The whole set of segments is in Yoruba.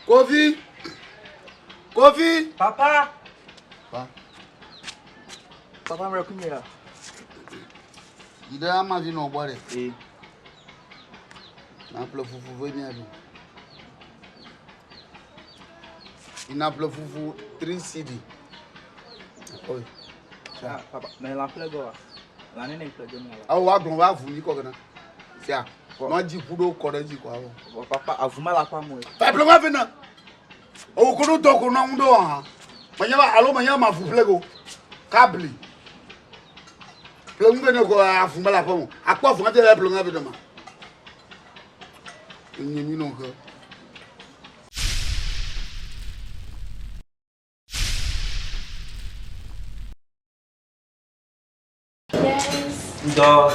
Kofi. Papa. Papa me rekumira. Ida ama vi no bore. Na plo fufu veni abi. Ina plo fufu 3 CD. Oi. Papa, me la plego. La nene plego me la. Awo wa gbon wa fu ni ko gana. Sia. No ji kudo ko re ji ko awo. Papa, avuma la kwa mo. Pa plo wa vena. O ko do to ko na ndo ha. Manya ma fu plego. Kabli. Plego ngene ko afuma la pa mo. Akpo fu ngate la plego ngave do ma. Nyemi no ko. Do.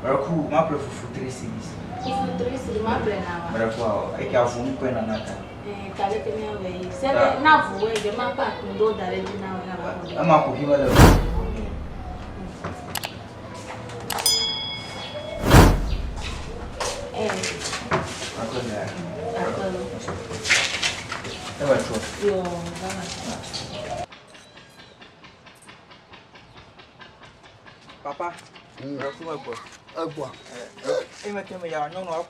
Raku, ma pro fufu 3 CDs. Fufu 3 CDs, ma pre na wa. Raku, é que a fome põe na nata. Kale te me we. Se na fu we de ma pa ndo dare di na wa. Ama ko hiwa le. Akolo. É vai tro. Yo, vamos. Papa, raku agbo. Agbo. Me teme ya nyo no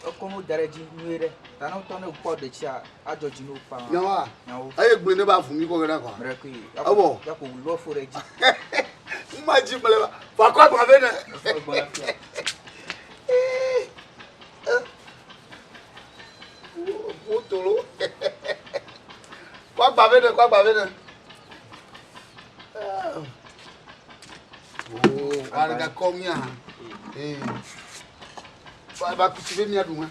akonu dare ji nuere. Ta no to no po de chi ajoji no pa. Nyawa. Aye gbe ne ba fu mi ko gana kwa. Raku. Abo. Ya ko lo fo reji. Maji mele ba. Fa ko ba vena. Otolo. Kwa ba vena. Oh, arga komia. Ba kuchibe mi aduma.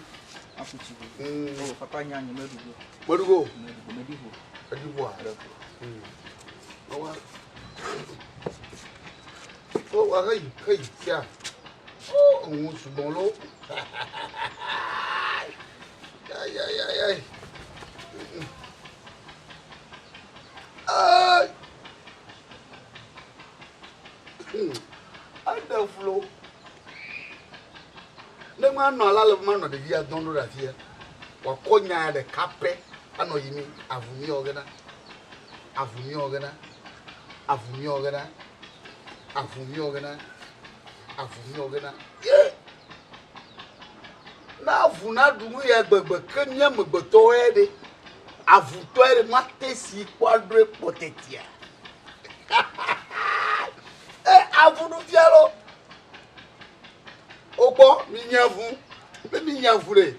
Akuchi. Oh, papa nya nyi medugo. Modugo. Medivo. Adibo. Oh, hey, tia. Oh, on se bon lo. Aïe. Aïe. Ada flow. Ne ma no ala le ma no de via don do da fie. Wa konya de kape ano yimi avumi ogena. Yeah. Na avuna dumu ya gbegbe kenya megbeto ede. Avuto ede matesi kwadre potetia. Avunu fialo. Opo mi nyavu re.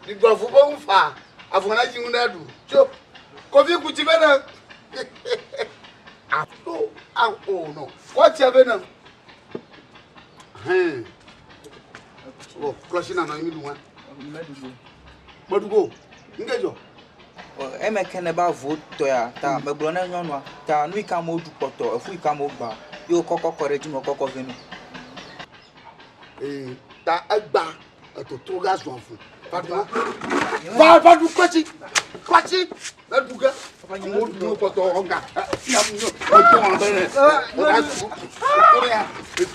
Ni gbofu bo nfa. Avuna jingu na du. Chop. Kofi kuchi bena. Oh no. What you been? Oh, crushing na mi du wa. Modugo. Ngejo. Eme kene ba voto ya ta megbo na nyonwa ta nu ika mo du poto efu ika mo gba yo kokko reji mo kokko venu Ta agba to troga zonfu Fatima va du kwachi na duga mo du poto onga ya mo to on bere o da su ko ya ke